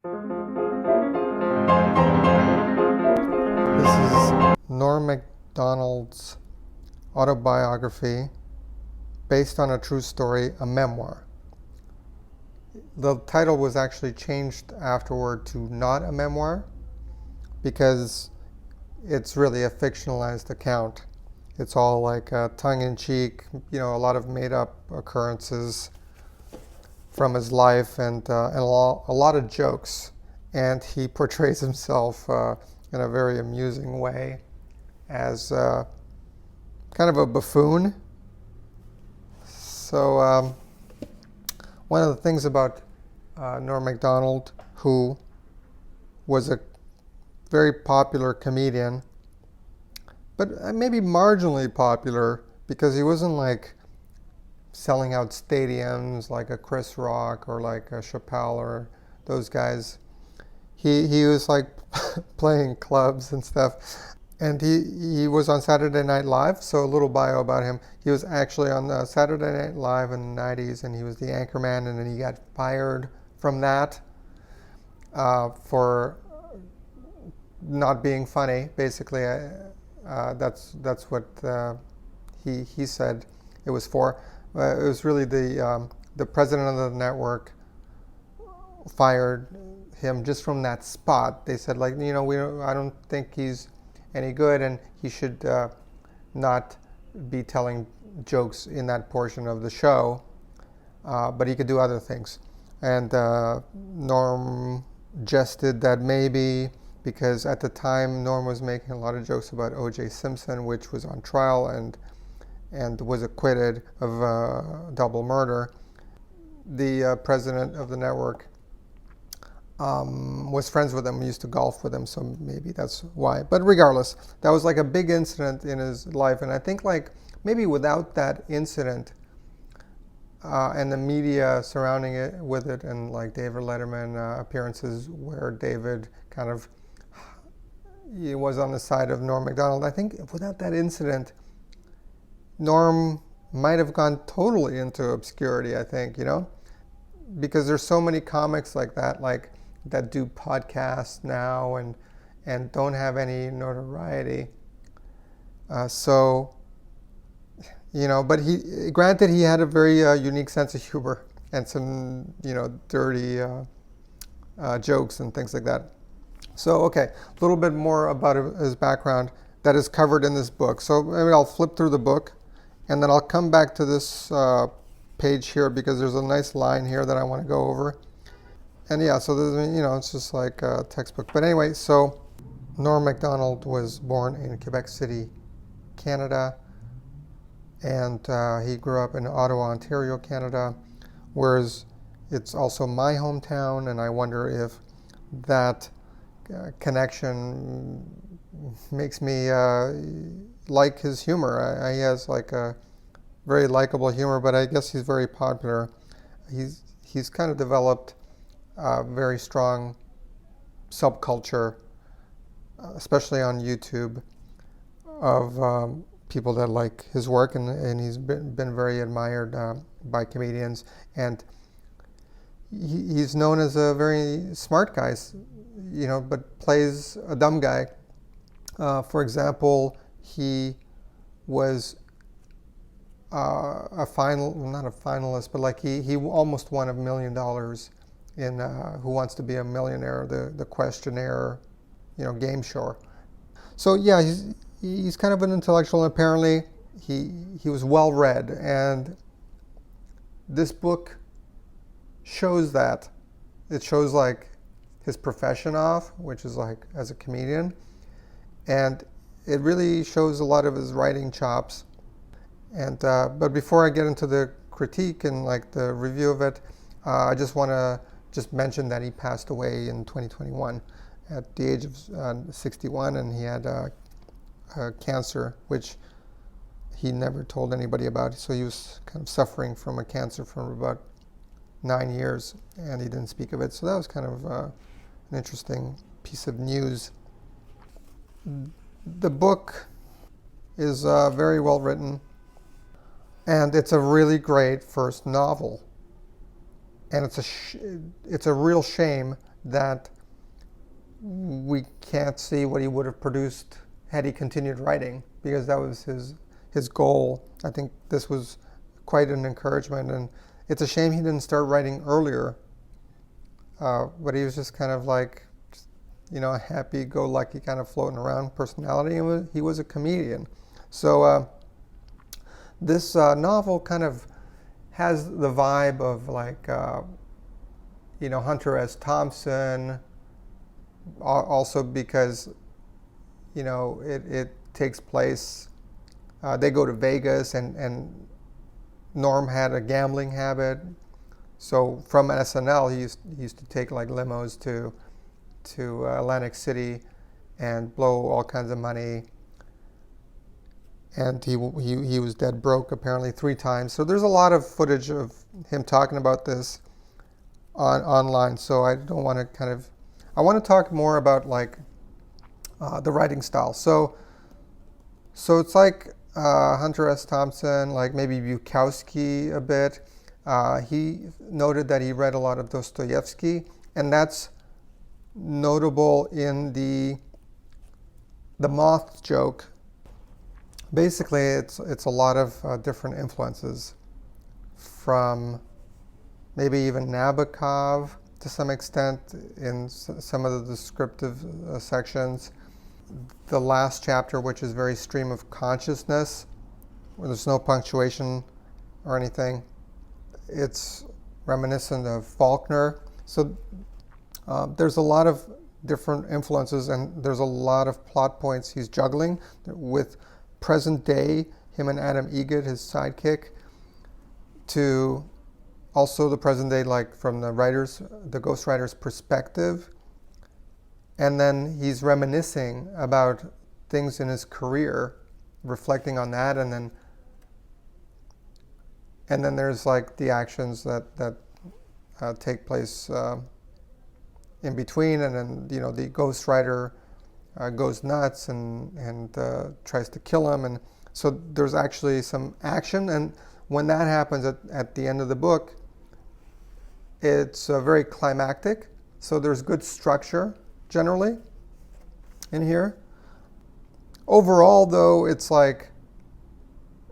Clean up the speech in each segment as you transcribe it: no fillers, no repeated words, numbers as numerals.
This is Norm MacDonald's autobiography based on a true story, a memoir. The title was actually changed afterward to not a memoir because it's really a fictionalized account. It's all like tongue-in-cheek, a lot of made-up occurrences from his life and a lot of jokes. And he portrays himself in a very amusing way as kind of a buffoon. So one of the things about Norm MacDonald, who was a very popular comedian, but maybe marginally popular because he wasn't like selling out stadiums like a Chris Rock or like a Chappelle or those guys. He was like playing clubs and stuff. And he was on Saturday Night Live, so a little bio about him. He was actually on Saturday Night Live in the 90s, and he was the anchorman, and then he got fired from that for not being funny, basically. That's what he said it was for. It was really the president of the network fired him just from that spot. They said, like, I don't think he's any good, and he should not be telling jokes in that portion of the show, but he could do other things. And Norm jested that maybe because at the time Norm was making a lot of jokes about O.J. Simpson, which was on trial and was acquitted of double murder. The president of the network was friends with him, used to golf with him, so maybe that's why. But regardless, that was like a big incident in his life, and I think like maybe without that incident and the media surrounding it with it, and like David Letterman appearances where David kind of he was on the side of Norm MacDonald, I think without that incident, Norm might have gone totally into obscurity, I think, because there's so many comics like that do podcasts now and don't have any notoriety. But granted, he had a very unique sense of humor and some, dirty jokes and things like that. So, okay, a little bit more about his background that is covered in this book. So maybe I'll flip through the book and then I'll come back to this page here because there's a nice line here that I want to go over. And yeah, so there's, it's just like a textbook. But anyway, so Norm MacDonald was born in Quebec City, Canada, and he grew up in Ottawa, Ontario, Canada, whereas it's also my hometown, and I wonder if that connection makes me like his humor. He has like a very likable humor, but I guess he's very popular. He's kind of developed a very strong subculture, especially on YouTube, of people that like his work, and he's been very admired by comedians, and he's known as a very smart guy, but plays a dumb guy. For example, he was not a finalist, but like he almost won $1 million in Who Wants to Be a Millionaire, the questionnaire, game show. So yeah, he's kind of an intellectual. And apparently, he was well read, and this book shows that. It shows like his profession off, which is like as a comedian, and it really shows a lot of his writing chops. And but before I get into the critique and like the review of it, I just want to mention that he passed away in 2021 at the age of 61, and he had cancer, which he never told anybody about. So he was kind of suffering from a cancer for about 9 years, and he didn't speak of it. So that was kind of an interesting piece of news. The book is very well written, and it's a really great first novel. And it's a real shame that we can't see what he would have produced had he continued writing, because that was his goal. I think this was quite an encouragement, and it's a shame he didn't start writing earlier. But he was just kind of like, a happy-go-lucky kind of floating around personality, and he was a comedian. So this novel kind of has the vibe of like, Hunter S. Thompson, also because, it takes place, they go to Vegas, and Norm had a gambling habit. So from SNL, he used to take like limos to Atlantic City and blow all kinds of money. And he was dead broke apparently 3 times. So there's a lot of footage of him talking about this online. So I don't want to I want to talk more about like the writing style. So it's like Hunter S. Thompson, like maybe Bukowski a bit. He noted that he read a lot of Dostoevsky, and that's notable in the moth joke. Basically, it's a lot of different influences, from maybe even Nabokov to some extent in some of the descriptive sections. The last chapter, which is very stream of consciousness, where there's no punctuation or anything, it's reminiscent of Faulkner. So there's a lot of different influences, and there's a lot of plot points he's juggling with present day, him and Adam Egget, his sidekick, to also the present day, like from the ghostwriter's perspective. And then he's reminiscing about things in his career, reflecting on that, and then there's like the actions that take place in between, and then the ghostwriter goes nuts and tries to kill him, and so there's actually some action. And when that happens at the end of the book, it's very climactic. So there's good structure generally in here. Overall, though, it's like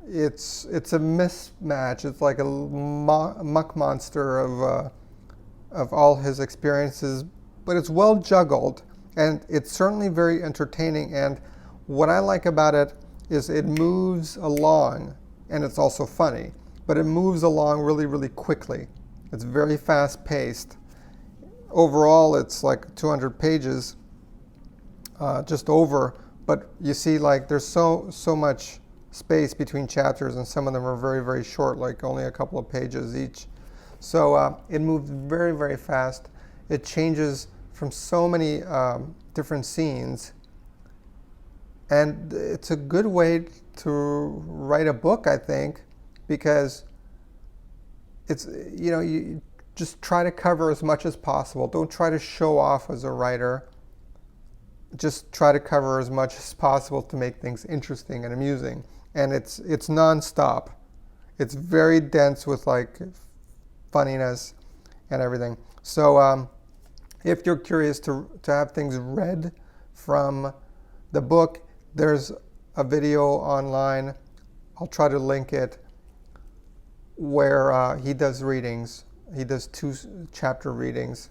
it's a mismatch. It's like a muck monster of all his experiences, but it's well juggled, and it's certainly very entertaining. And what I like about it is it moves along, and it's also funny, but it moves along really, really quickly. It's very fast paced. Overall, it's like 200 pages, just over, but you see like there's so much space between chapters, and some of them are very, very short, like only a couple of pages each. So it moves very, very fast. It changes from so many different scenes, and it's a good way to write a book, I think, because it's, you just try to cover as much as possible. Don't try to show off as a writer. Just try to cover as much as possible to make things interesting and amusing. And it's nonstop. It's very dense with like funniness and everything. So if you're curious to have things read from the book, there's a video online. I'll try to link it, where he does readings. He does 2 chapter readings,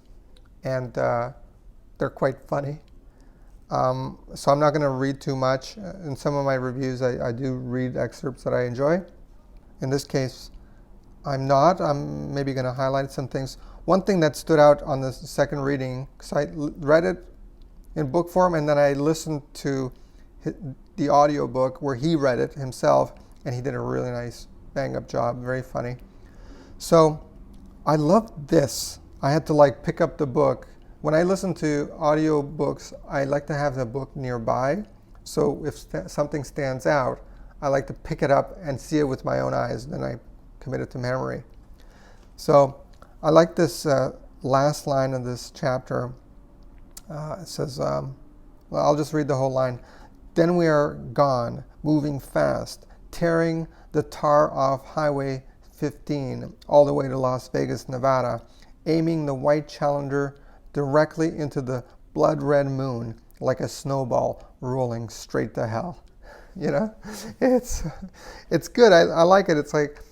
and they're quite funny. So I'm not going to read too much. In some of my reviews, I do read excerpts that I enjoy. In this case, I'm not. I'm maybe going to highlight some things. One thing that stood out on the second reading, because I read it in book form, and then I listened to the audio book where he read it himself, and he did a really nice bang-up job, very funny. So I loved this. I had to like pick up the book. When I listen to audio books, I like to have the book nearby. So if something stands out, I like to pick it up and see it with my own eyes. Then I commit it to memory. So I like this last line of this chapter. It says, well, I'll just read the whole line. Then we are gone, moving fast, tearing the tar off Highway 15 all the way to Las Vegas, Nevada, aiming the white Challenger directly into the blood-red moon like a snowball rolling straight to hell. You know, it's good. I like it. It's like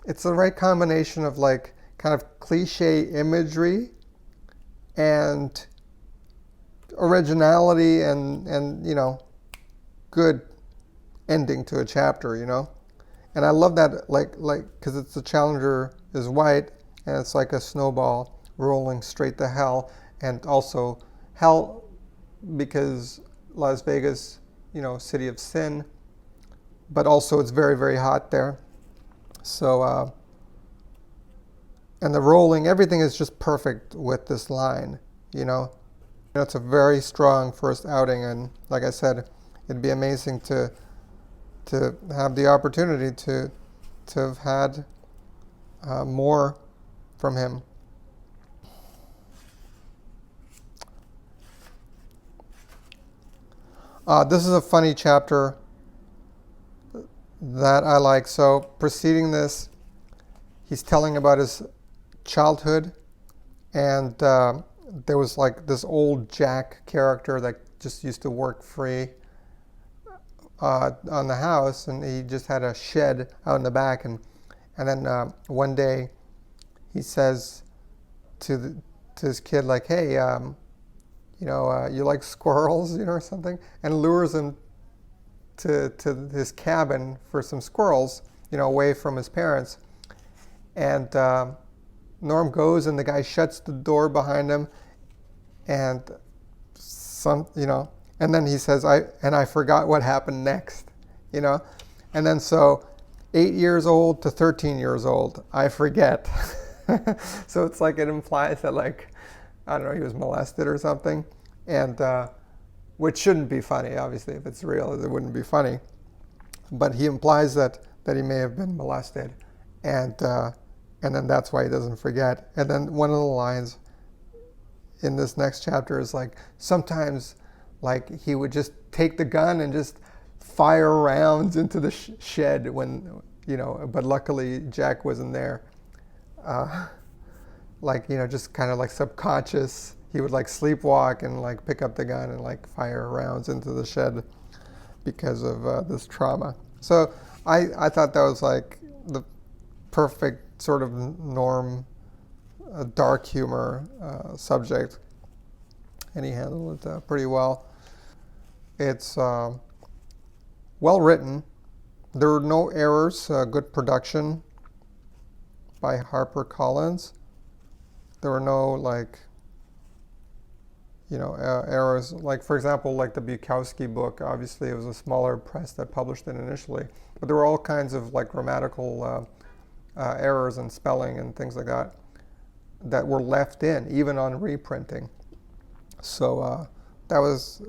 it's the right combination of like kind of cliche imagery and originality and good ending to a chapter, And I love that, like because it's the Challenger is white, and it's like a snowball rolling straight to hell, and also hell because Las Vegas, city of sin, but also it's very, very hot there. So, and the rolling, everything is just perfect with this line, It's a very strong first outing, and like I said, it'd be amazing to have the opportunity to have had more from him. This is a funny chapter that I like. So preceding this, he's telling about his childhood, and there was like this old Jack character that just used to work free on the house, and he just had a shed out in the back, and then one day he says to his kid, like, hey, you like squirrels, or something, and lures him to his cabin for some squirrels, away from his parents. And Norm goes, and the guy shuts the door behind him, and and then he says, I forgot what happened next, And then so 8 years old to 13 years old, I forget. So it's like it implies that, like, I don't know, he was molested or something, and which shouldn't be funny, obviously. If it's real, it wouldn't be funny. But he implies that he may have been molested, and then that's why he doesn't forget. And then one of the lines in this next chapter is like, sometimes, like, he would just take the gun and just fire rounds into the shed when, but luckily Jack wasn't there. Just kind of like subconscious. He would like sleepwalk and like pick up the gun and like fire rounds into the shed because of this trauma. So I thought that was like the perfect sort of Norm dark humor subject, and he handled it pretty well. It's well written. There were no errors. Good production by HarperCollins. There were no errors. Like, for example, like the Bukowski book, obviously it was a smaller press that published it initially, but there were all kinds of like grammatical errors and spelling and things like that were left in, even on reprinting. So that was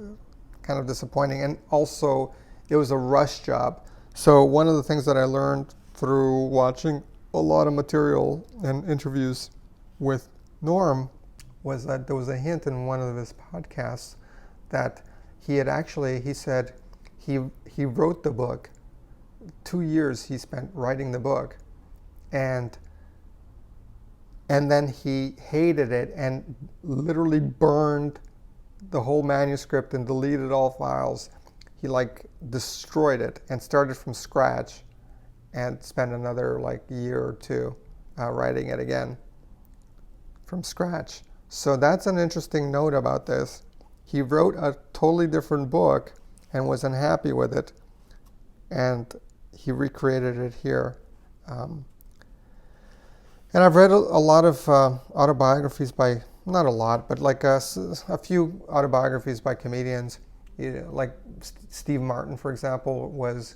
kind of disappointing. And also, it was a rush job. So one of the things that I learned through watching a lot of material and interviews with Norm was that there was a hint in one of his podcasts that he said he wrote the book. 2 years he spent writing the book, and then he hated it and literally burned the whole manuscript and deleted all files. He like destroyed it and started from scratch and spent another like year or two writing it again from scratch. So that's an interesting note about this. He wrote a totally different book and was unhappy with it, and he recreated it here. And I've read a lot of autobiographies by, not a lot, but like a few autobiographies by comedians. Like Steve Martin, for example, was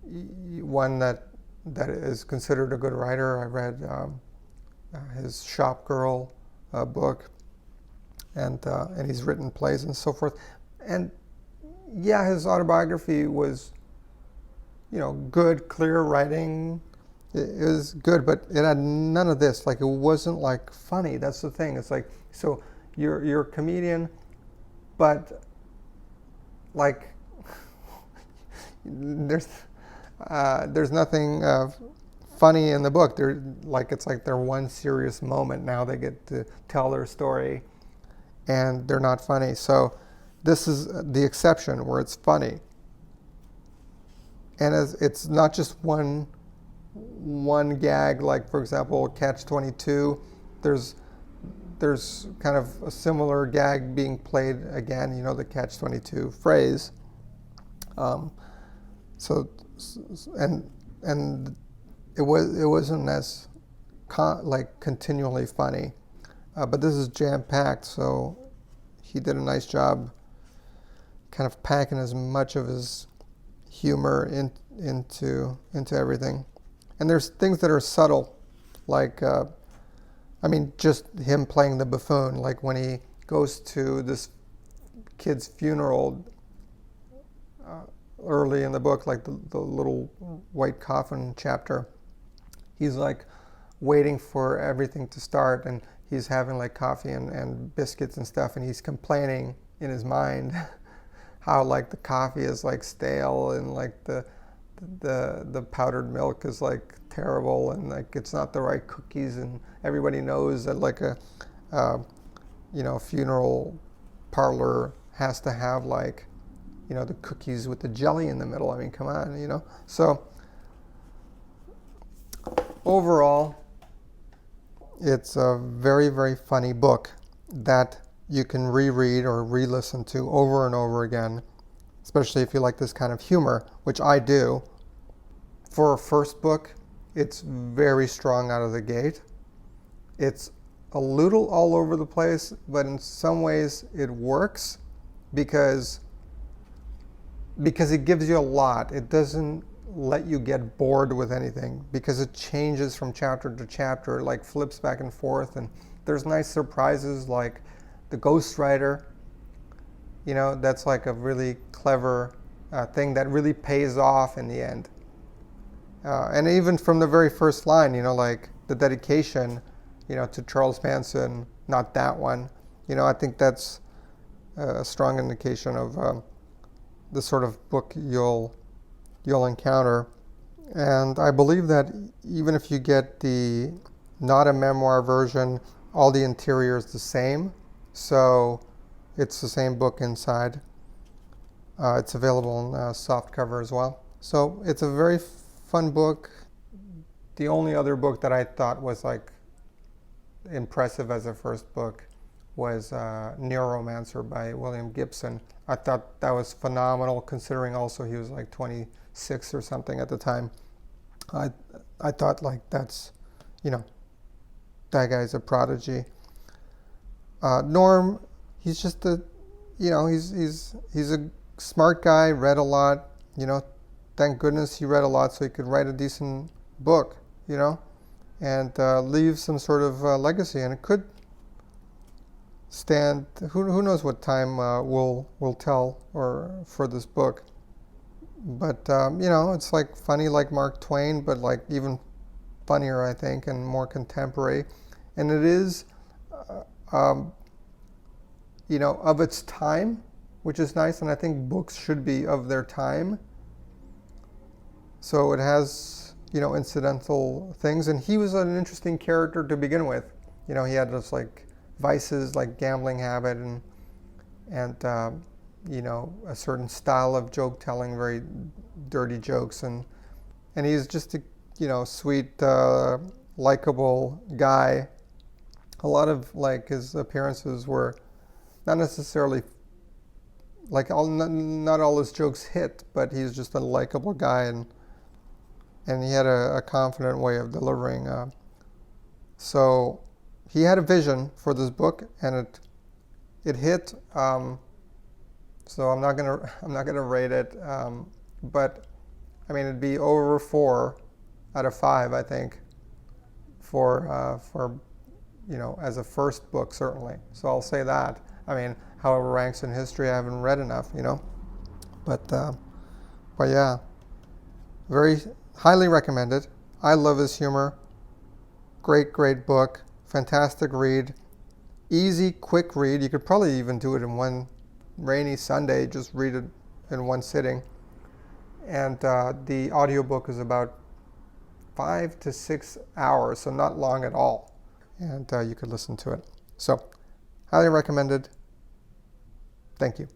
one that is considered a good writer. I read his Shop Girl book, and he's written plays and so forth. And yeah, his autobiography was, good, clear writing. It was good, but it had none of this. Like, it wasn't like funny. That's the thing. It's like, so you're a comedian, but like there's nothing funny in the book. They're like, it's like their one serious moment. Now they get to tell their story, and they're not funny. So this is the exception where it's funny. And it's not just one gag, like, for example, Catch-22. There's kind of a similar gag being played again, you know, the Catch-22 phrase. So and it wasn't as continually funny, but this is jam-packed, so he did a nice job kind of packing as much of his humor into everything. And there's things that are subtle, like just him playing the buffoon, like when he goes to this kid's funeral early in the book, like the little white coffin chapter. He's like waiting for everything to start, and he's having like coffee and biscuits and stuff, and he's complaining in his mind how like the coffee is like stale, and like the powdered milk is like terrible, and like it's not the right cookies, and everybody knows that like a funeral parlor has to have like, you know, the cookies with the jelly in the middle. I mean, come on, you know. So overall, it's a very, very funny book that you can reread or re-listen to over and over again, especially if you like this kind of humor, which I do. For a first book, it's very strong out of the gate. It's a little all over the place, but in some ways it works because it gives you a lot. It doesn't let you get bored with anything because it changes from chapter to chapter, like flips back and forth, and there's nice surprises like the ghostwriter. You know, that's like a really clever thing that really pays off in the end. And even from the very first line, you know, like the dedication, you know, to Charles Manson, not that one. You know, I think that's a strong indication of the sort of book you'll encounter. And I believe that even if you get the not a memoir version, all the interior is the same. So it's the same book inside. It's available in softcover as well. So it's a very fun book. The only other book that I thought was like impressive as a first book was Neuromancer by William Gibson. I thought that was phenomenal, considering also he was like 26 or something at the time. I thought like that's, you know, that guy's a prodigy. Norm, he's just a, you know, he's a smart guy, read a lot, you know, thank goodness he read a lot so he could write a decent book, you know, and leave some sort of legacy, and it could stand, who knows what time will tell or for this book. But, you know, it's like funny like Mark Twain, but like even funnier, I think, and more contemporary. And it is, you know, of its time, which is nice. And I think books should be of their time. So it has, you know, incidental things. And he was an interesting character to begin with. You know, he had this like vices like gambling habit and you know, a certain style of joke telling, very dirty jokes, and he's just a, you know, sweet, likable guy. A lot of like his appearances were not necessarily like not all his jokes hit, but he's just a likable guy, and he had a confident way of delivering. So he had a vision for this book, and it hit. So I'm not gonna rate it, but I mean, it'd be over 4 out of 5, I think, for you know, as a first book, certainly. So I'll say that. I mean, how it ranks in history, I haven't read enough, you know, but yeah, very highly recommended. I love his humor. Great book. Fantastic read. Easy, quick read. You could probably even do it in one rainy Sunday, just read it in one sitting. And the audiobook is about 5 to 6 hours, so not long at all. And you could listen to it. So, highly recommended. Thank you.